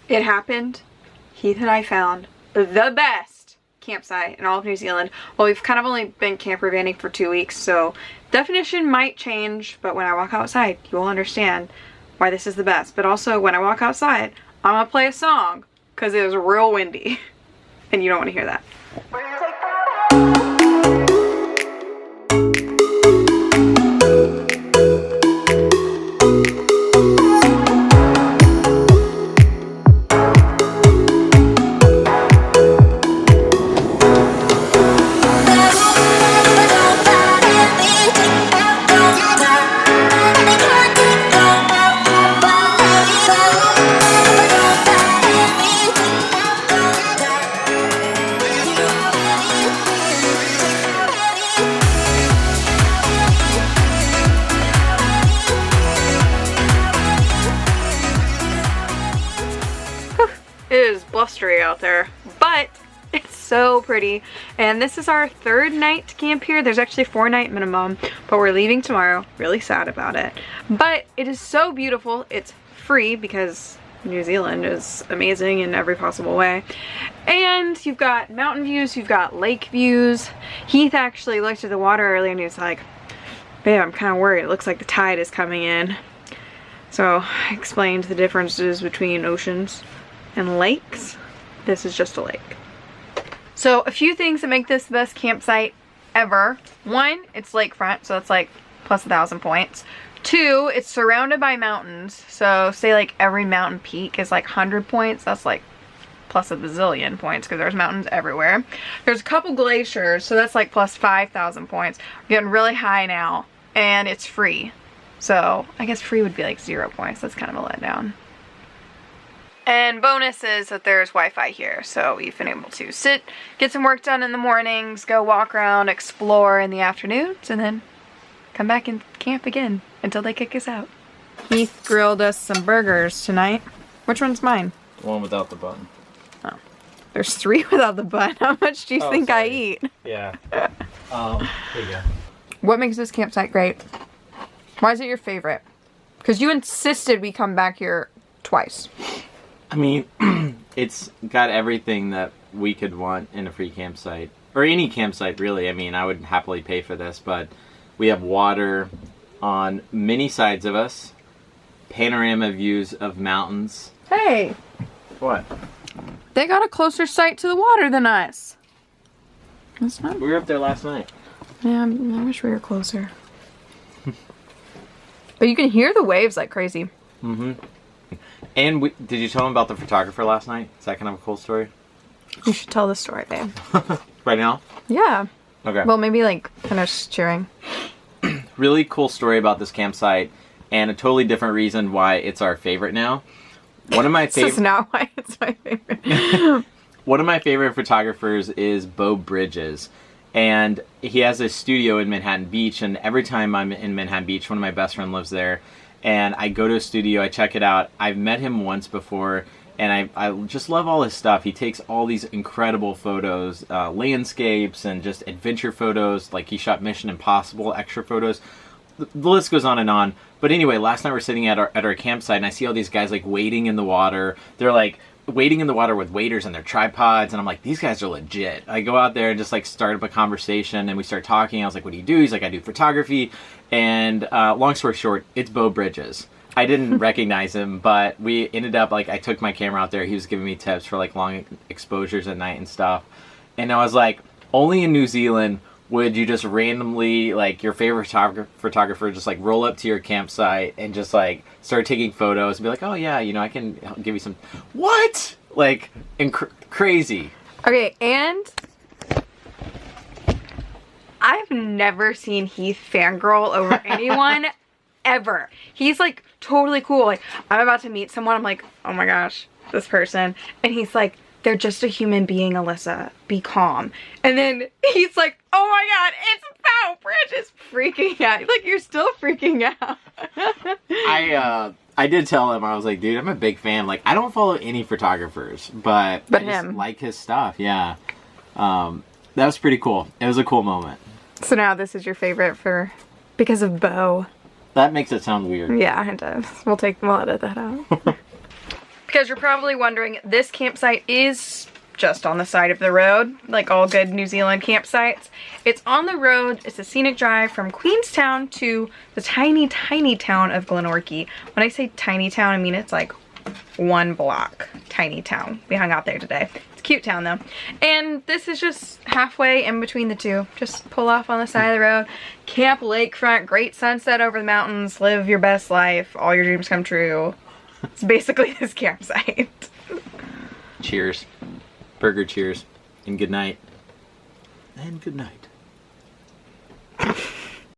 It happened. Heath and I found the best campsite in all of New Zealand. Well, we've kind of only been camper vanning for 2 weeks, so definition might change, but when I walk outside, you will understand why this is the best. But also, when I walk outside, I'm gonna play a song because it was real windy and you don't want to hear that. It is blustery out there, but it's so pretty. And this is our 3rd night to camp here. There's actually 4-night minimum, but we're leaving tomorrow. Really sad about it. But it is so beautiful. It's free because New Zealand is amazing in every possible way. And you've got mountain views, you've got lake views. Heath actually looked at the water earlier and he was like, babe, I'm kind of worried. It looks like the tide is coming in. So I explained the differences between oceans and lakes. This is just a lake. So a few things that make this the best campsite ever. 1, it's lakefront, so it's like plus 1,000 points. 2, it's surrounded by mountains. So say like every mountain peak is like 100 points. That's like plus a bazillion points because there's mountains everywhere. There's a couple glaciers, so that's like plus 5,000 points. We're getting really high now, and it's free. So I guess free would be like 0 points. That's kind of a letdown. And bonus is that there's Wi-Fi here, so we've been able to sit, get some work done in the mornings, go walk around, explore in the afternoons, and then come back and camp again until they kick us out. Heath grilled us some burgers tonight. Which one's mine? The one without the bun. Oh. There's 3 without the bun. How much do you think sorry. I eat? Yeah. There you go. What makes this campsite great? Why is it your favorite? Because you insisted we come back here twice. I mean, it's got everything that we could want in a free campsite. Or any campsite, really. I mean, I would happily pay for this, but we have water on many sides of us. Panorama views of mountains. Hey! What? They got a closer sight to the water than us. That's not... We were up there last night. Yeah, I wish we were closer. But you can hear the waves like crazy. Mm-hmm. And did you tell them about the photographer last night? Is that kind of a cool story? You should tell the story, babe. Right now? Yeah. Okay. Well, maybe like finish cheering. Really cool story about this campsite, and a totally different reason why it's our favorite now. One of my favorite. This is not why it's my favorite. One of my favorite photographers is Bo Bridges, and he has a studio in Manhattan Beach. And every time I'm in Manhattan Beach, one of my best friends lives there, and I go to a studio, I check it out. I've met him once before, and I just love all his stuff. He takes all these incredible photos, landscapes and just adventure photos. Like he shot Mission Impossible extra photos. The list goes on and on. But anyway, last night we're sitting at our campsite, and I see all these guys like wading in the water. They're like wading in the water with waders and their tripods, and I'm like, these guys are legit. I go out there and just like start up a conversation, and we start talking. I was like, what do you do? He's like, I do photography. And long story short, it's Bo Bridges. I didn't recognize him, but we ended up, like, I took my camera out there. He was giving me tips for like long exposures at night and stuff. And I was like, only in New Zealand would you just randomly, like, your favorite photographer just like roll up to your campsite and just like start taking photos and be like, oh yeah, you know, I can give you some. What? Like, crazy. Okay, and I've never seen Heath fangirl over anyone ever. He's like totally cool. Like, I'm about to meet someone, I'm like, oh my gosh, this person. And he's like, they're just a human being, Alyssa. Be calm. And then he's like, oh my god, it's Bo Bridges, freaking out. Like, you're still freaking out. I did tell him, I was like, dude, I'm a big fan. Like, I don't follow any photographers, but I just him. like his stuff. Yeah. That was pretty cool. It was a cool moment. So now this is your favorite because of Bo. That makes it sound weird. Yeah, it does. We'll edit that out. because you're probably wondering, this campsite is just on the side of the road, like all good New Zealand campsites. It's on the road. It's a scenic drive from Queenstown to the tiny, tiny town of Glenorchy. When I say tiny town, I mean it's like 1 block. Tiny town. We hung out there today. It's a cute town though. And this is just halfway in between the two. Just pull off on the side of the road. Camp lakefront, great sunset over the mountains, live your best life, all your dreams come true. It's basically this campsite. Cheers. Burger cheers. And good night. And good night.